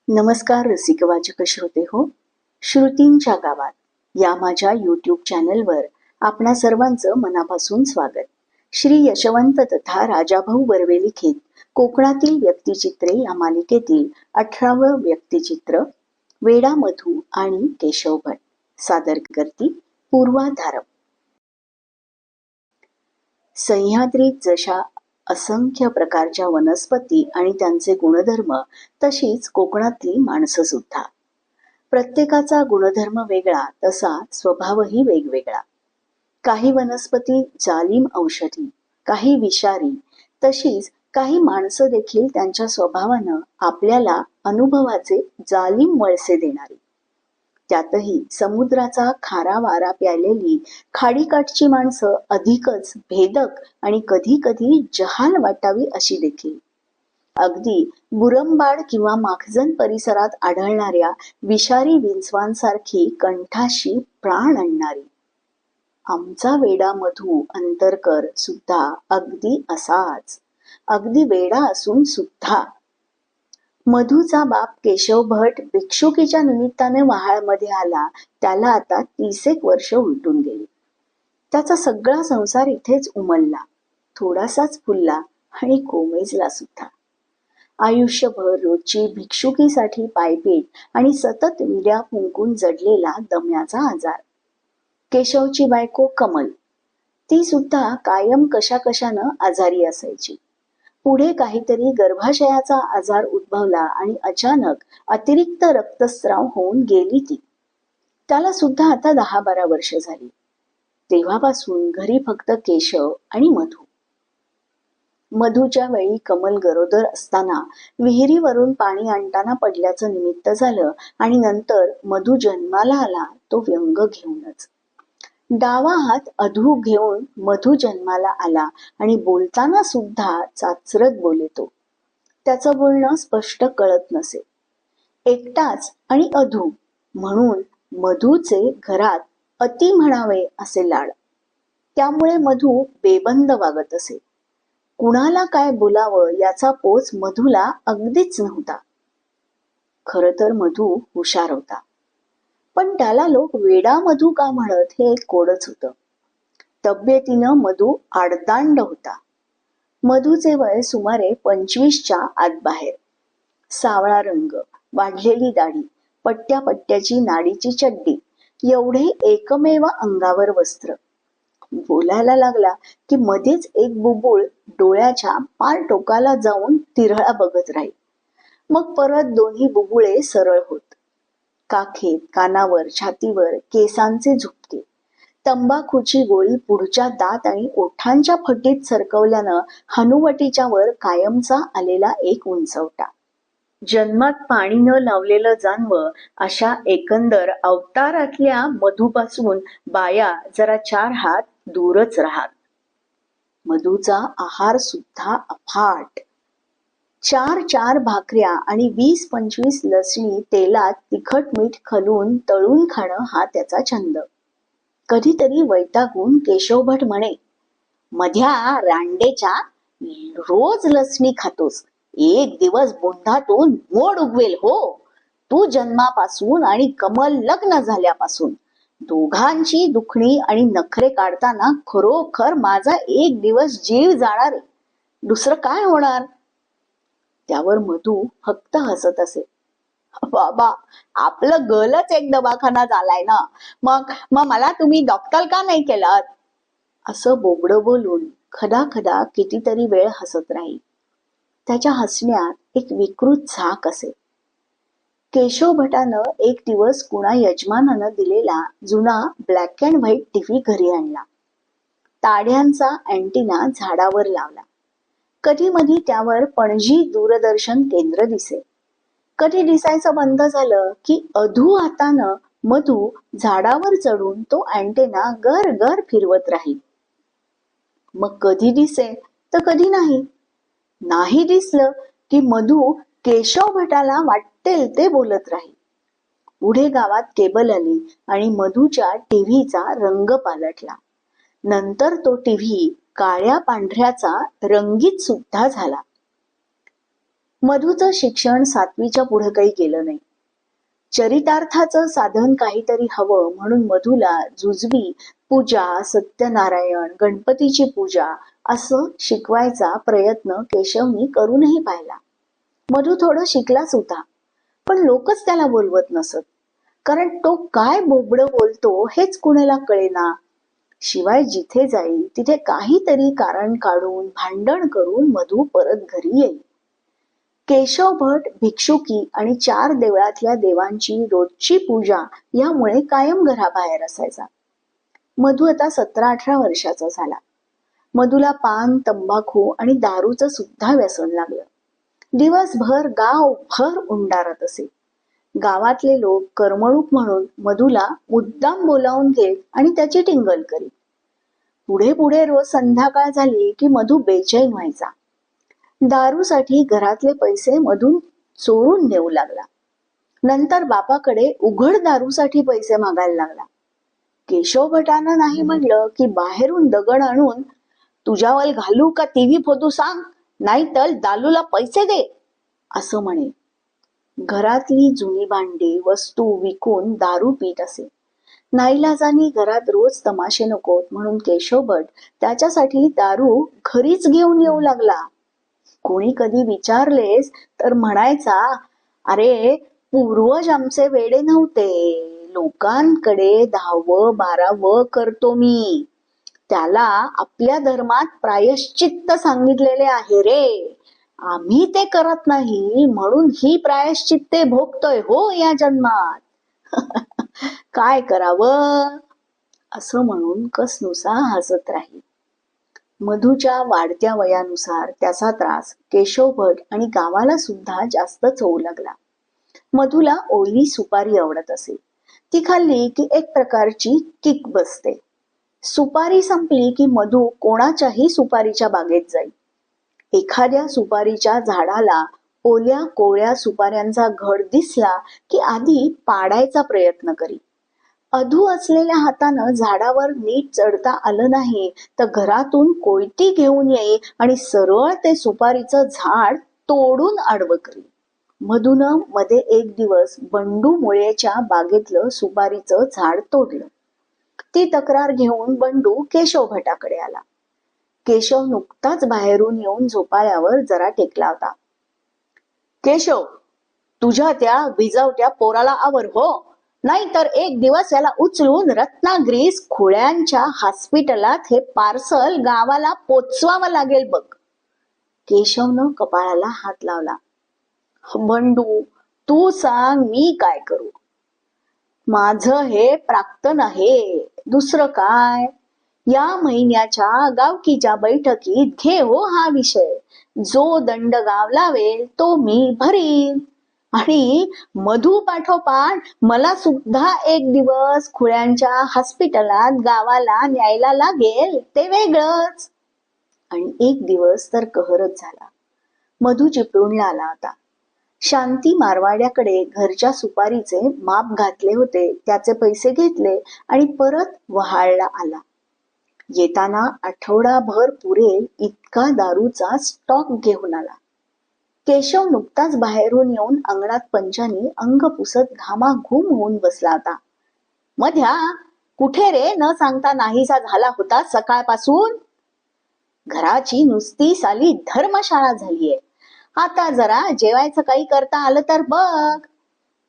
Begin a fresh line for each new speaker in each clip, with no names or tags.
नमस्कार रसिक वाचक श्रोते हो. श्रुतींच्या गावात या माझ्या यूट्यूब चॅनलवर आपणा सर्वांचं मनापासून स्वागत. श्री यशवंत तथा राजाभाऊ बर्वे लिखित कोकणातील व्यक्तिचित्रे या मालिकेतील 18वं व्यक्तिचित्र वेडा मधू आणि केशव भट. सादर करती पूर्वा धारप. सह्याद्रीत जशा असंख्य प्रकारच्या वनस्पती आणि त्यांचे गुणधर्म, तशीच कोकणातली माणसं सुद्धा. प्रत्येकाचा गुणधर्म वेगळा, तसा स्वभावही वेगवेगळा. काही वनस्पती जालिम औषधी, काही विषारी, तशीच काही माणसं देखील त्यांच्या स्वभावानं आपल्याला अनुभवाचे जालिम वळसे देणारी. त्यातही समुद्राचा खारा वारा प्यालेली खाडीकाठची माणसं अधिकच भेदक आणि कधी कधी जहाल वाटावी अशी देखील. अगदी बुरंबाड किंवा माखजन परिसरात आढळणाऱ्या विषारी विंचवांसारखी कंठाशी प्राण आणणारी. आमचा वेडा मधू अंतरकर सुद्धा अगदी असाच, अगदी वेडा असून सुद्धा. मधूचा बाप केशव भट भिक्षुकीच्या निमित्ताने वहाळमध्ये आला, त्याला आता 30 वर्ष उलटून गेली. त्याचा सगळा संसार इथेच उमलला, थोडासाच फुलला आणि कोमेजला सुद्धा. आयुष्यभर रोजची भिक्षुकीसाठी पायपीट आणि सतत विड्या फुंकून जडलेला दम्याचा आजार. केशवची बायको कमल, ती सुद्धा कायम कशाकशानं आजारी असायची. पुढे काहीतरी गर्भाशयाचा आजार उद्भवला आणि अचानक अतिरिक्त रक्तस्राव होऊन गेली ती. त्याला सुद्धा आता 10-12 वर्ष झाली. तेव्हापासून घरी फक्त केशव आणि मधू. मधूच्या वेळी कमल गरोदर असताना विहिरीवरून पाणी आणताना पडल्याचं निमित्त झालं आणि नंतर मधू जन्माला आला तो व्यंग घेऊनच. डावा हात अधू घेऊन मधू जन्माला आला आणि बोलताना सुद्धा चाचरत बोलेतो. त्याचं बोलणं स्पष्ट कळत नसे. एकटाच आणि अधू म्हणून मधूचे घरात अति म्हणावे असे लाड. त्यामुळे मधू बेबंद वागत असे. कुणाला काय बोलावं याचा पोच मधूला अगदीच नव्हता. खर तर मधू हुशार होता, पण त्याला लोक वेडा मधू का म्हणत हे एक कोडच होतं. तब्येतीनं मधू आडदांड होता. मधूचे वय सुमारे 25च्या आत बाहेर. सावळा रंग, वाढलेली दाढी, पट्ट्या पट्ट्याची नाडीची चड्डी, एवढे एकमेव अंगावर वस्त्र. बोलायला लागला की मध्येच एक बुबुळ डोळ्याच्या पार टोकाला जाऊन तिरळा बघत राहील. मग परत दोन्ही बुबुळे सरळ होत. काखेत, कानावर, छातीवर केसांचे झुपके. तंबाखूची गोळी पुढच्या दात आणि ओठांच्या फटीत सरकवल्यानं हनुवटीच्या वर कायमचा आलेला एक उंचवटा. जन्मात पाणी न लावलेलं जानवं अशा एकंदर अवतारातल्या मधूपासून बाया जरा 4 हात दूरच राहत. मधूचा आहार सुद्धा अफाट. 4 भाकऱ्या आणि 20-25 लसणी तेलात तिखट मीठ घालून तळून खाणं हा त्याचा छंद. कधीतरी वैतागून केशव भट म्हणे, मध्या रांडेच्या रोज लसणी खातोस, एक दिवस बोंधातून मोड उगवेल हो. तू जन्मापासून आणि कमल लग्न झाल्यापासून दोघांची दुखणी आणि नखरे काढताना खरोखर माझा एक दिवस जीव जाणार आहे. दुसरं काय होणार? त्यावर मधू फक्त हसत असे. बाबा, आपलं गलच एक दवाखाना झालाय ना, मग मला तुम्ही डॉक्टर का नाही केलं? असं बोबडं बोलून खदाखदा कितीतरी वेळ हसत राही. त्याच्या हसण्यात एक विकृत झाक असे. केशव भटानं एक दिवस कुणा यजमानानं दिलेला जुना ब्लॅक अँड व्हाईट टीव्ही घरी आणला. ताड्यांचा अँटिना झाडावर लावला. कधी मधी त्यावर पणजी दूरदर्शन केंद्र दिसे. कधी दिसायचं बंद झालं की अधू हातानं मधू झाडावर चढून तो अँटेना गर गर फिरवत राही. मग कधी दिसे तर कधी नाही. नाही दिसलं की मधू केशव भटाला वाटेल ते बोलत राही. पुढे गावात केबल आली आणि मधूच्या टीव्हीचा रंग पालटला. नंतर तो टीव्ही काळ्या पांढऱ्याचा रंगीत सुद्धा झाला. मधूचं शिक्षण 7वीच्या पुढे काही केलं नाही. चरितार्थाचं साधन काहीतरी हवं म्हणून मधूला जुजबी, पूजा, सत्यनारायण, गणपतीची पूजा असं शिकवायचा प्रयत्न केशवनी करूनही पाहिला. मधू थोडं शिकलाच होता, पण लोकच त्याला बोलवत नसत, कारण तो काय बोबडं बोलतो हेच कुणाला कळेना. शिवाय जिथे जाईल तिथे काहीतरी कारण काढून भांडण करून मधू परत घरी येईल. केशव भट भिक्षुकी आणि 4 देवळातल्या देवांची रोजची पूजा यामुळे कायम घराबाहेर असायचा. मधू आता 17-18 वर्षाचा झाला. मधूला पान, तंबाखू आणि दारूचं सुद्धा व्यसन लागलं. दिवसभर गावभर उंडारत असे. गावातले लोक करमणूक म्हणून मधूला मुद्दाम बोलावून घेत आणि त्याची टिंगल करीत. पुढे पुढे रोज संध्याकाळ झाली की मधू बेचैन व्हायचा. दारूसाठी घरातले पैसे मधून चोरून नेऊ लागला. नंतर बापाकडे उघड दारूसाठी पैसे मागायला लागला. केशव भटानं नाही म्हणलं की बाहेरून दगड आणून तुझ्यावर घालू का टीव्ही फोडू सांग, नाहीतर दालूला पैसे दे असं म्हणे. घरातली जुनी भांडी वस्तू विकून दारू पीत असे. नाईलाजानी घरात रोज तमाशे नकोत म्हणून केशव भट त्याच्यासाठी दारू घरीच घेऊन येऊ लागला. कोणी कधी विचारलेस तर म्हणायचा, अरे पूर्वज आमचे वेडे नव्हते, लोकांकडे 10व 12व करतो मी, त्याला आपल्या धर्मात प्रायश्चित्त सांगितलेले आहे रे, आम्ही ते करत नाही म्हणून ही प्रायश्चित्ते भोगतोय हो या जन्मात. काय करावं असं म्हणून कसनुसा हसत राही. मधूच्या वाढत्या वयानुसार त्याचा त्रास केशव भट आणि गावाला सुद्धा जास्तच होऊ लागला. मधूला ओली सुपारी आवडत असे. ती खाल्ली की एक प्रकारची किक बसते. सुपारी संपली की मधू कोणाच्याही सुपारीच्या बागेत जाई. एखाद्या सुपारीच्या झाडाला ओल्या कोवळ्या सुपाऱ्यांचा घड दिसला की आधी पाडायचा प्रयत्न करी. अधू असलेल्या हातानं झाडावर नीट चढता आलं नाही तर घरातून कोयती घेऊन येई आणि सरळ ते सुपारीचं झाड तोडून आडवं करी. मधूनं मध्ये एक दिवस बंडू मुळेच्या बागेतलं सुपारीचं झाड तोडलं. ती तक्रार घेऊन बंडू केशव भटाकडे आला. केशव नुकताच बाहेरून येऊन झोपाळ्यावर जरा टेकला होता. केशव, तुझ्या त्या विजावट्या पोराला आवर हो, नाहीतर एक दिवस याला उचलून रत्नागिरीस खुळ्यांच्या हॉस्पिटलात हे पार्सल गावाला पोचवावं लागेल बघ. केशवनं कपाळाला हात लावला. बंडू, तू सांग मी काय करू. माझं हे प्राक्तन आहे, दुसरं काय. या महिन्याच्या गावकीच्या बैठकीत घे हो हा विषय. जो दंड गाव लावेल तो मी भरीन. आणि मधू पाठोपाठ मला सुद्धा एक दिवस खुळ्यांच्या हॉस्पिटलात गावाला न्यायला लागेल ते वेगळंच. आणि एक दिवस तर कहरच झाला. मधू चिपळूणला आला होता. शांती मारवाड्याकडे घरच्या सुपारीचे माप घातले होते, त्याचे पैसे घेतले आणि परत वहाळला आला. येताना आठवडाभर पुरेल इतका दारूचा स्टॉक घेऊन आला. केशव नुकताच बाहेरून येऊन अंगणात पंचानी अंग पुसत घामाघूम होऊन बसला होता. मध्या, कुठे रे न सांगता नाहीसा झाला होता सकाळपासून? घराची नुसती साली धर्मशाळा झालीये. आता जरा जेवायचं काही करता आलं तर बघ.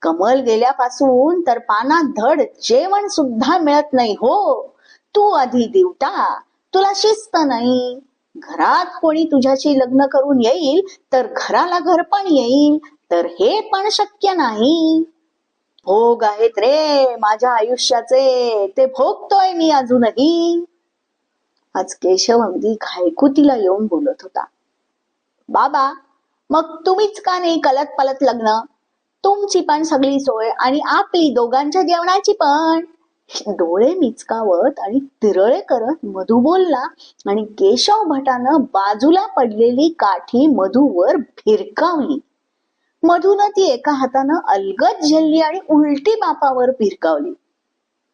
कमल गेल्यापासून तर पानात धड जेवण सुद्धा मिळत नाही हो. तू आधी दिवटा, तुला शिस्त नाही. घरात कोणी तुझ्याशी लग्न करून येईल तर घराला घर पण येईल, तर हे पण शक्य नाही. भोग आहेत रे माझ्या आयुष्याचे, ते भोगतोय मी अजूनही. आज केशव अगदी घायकुतीला येऊन बोलत होता. बाबा, मग तुम्हीच का नाही कलत पलत लग्न? तुमची पण सगळी सोय आणि आपली दोघांच्या जेवणाची पण. डोळे मिचकावत आणि तिरळे करत मधू बोलला आणि केशव भटानं बाजूला पडलेली काठी मधूवर भिरकावली. मधून ती एका हातानं अलगद झेलली आणि उलटी बापावर भिरकावली.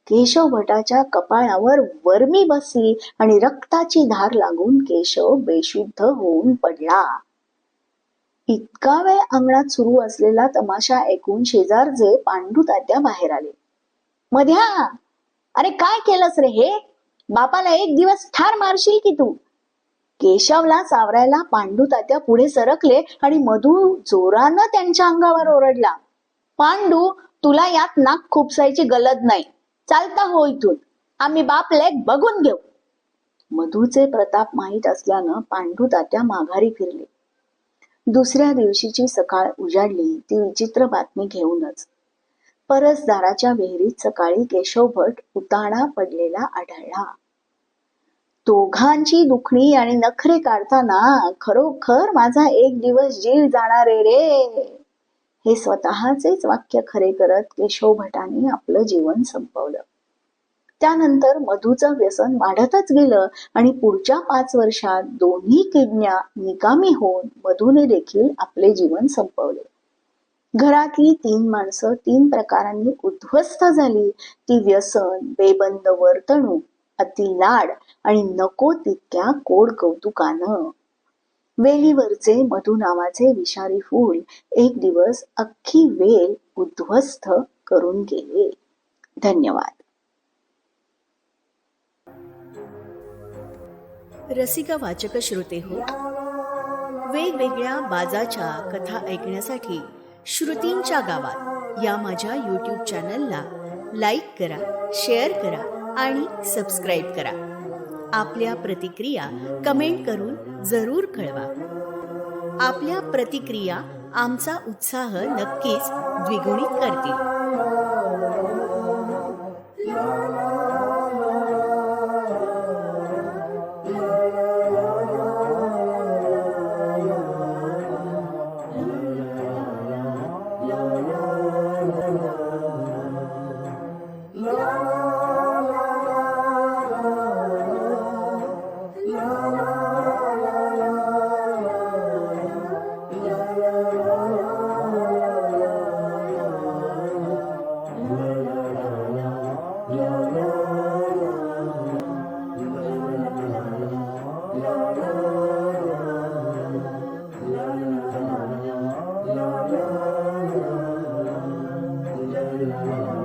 केशव भटाच्या कपाळावर वर्मी बसली आणि रक्ताची धार लागून केशव बेशुद्ध होऊन पडला. इतका वेळ अंगणात सुरू असलेला तमाशा ऐकून शेजारचे पांडू तात्या बाहेर आले. मध्या, अरे काय केलंस रे हे? बापाला एक दिवस ठार मारशील की तू? केशवला सावरायला पांडू तात्या पुढे सरकले आणि मधू जोरानं त्यांच्या अंगावर ओरडला. पांडू, तुला यात नाक खुपसायची गलद नाही. चालता हो इथून, आम्ही बाप लेक बघून घेऊ. मधूचे प्रताप माहीत असल्यानं पांडू तात्या माघारी फिरले. दुसऱ्या दिवशीची सकाळ उजाडली ती विचित्र बातमी घेऊनच. परसदाराच्या विहिरीत सकाळी केशव भट उताणा पडलेला आढळला. दोघांची दुखणी आणि नखरे काढताना खरोखर माझा एक दिवस जीव जाणार रे, हे स्वतःचेच वाक्य खरे करत केशव भटांनी आपलं जीवन संपवलं. त्यानंतर मधूचं व्यसन वाढतच गेलं आणि पुढच्या 5 वर्षात दोन्ही किडन्या निकामी होऊन मधूने देखील आपले जीवन संपवले. घरातली 3 माणसं 3 प्रकारांनी उद्ध्वस्त झाली. ती व्यसन, बेबंद वर्तणूक, अति लाड आणि नको तितक्या कोड कौतुकानं. वेलीवरचे मधू नावाचे विषारी फूल एक दिवस अख्खी वेल उद्ध्वस्त करून गेले. धन्यवाद.
रसिका वाचक श्रोते हो, वेगवेगळ्या बाजाच्या कथा ऐकण्यासाठी श्रुतींच्या गावात या माझ्या YouTube चॅनलला लाईक करा, शेअर करा आणि सबस्क्राईब करा. आपल्या प्रतिक्रिया कमेंट करून जरूर कळवा. आपल्या प्रतिक्रिया आमचा उत्साह नक्कीच द्विगुणित करतील.
la la la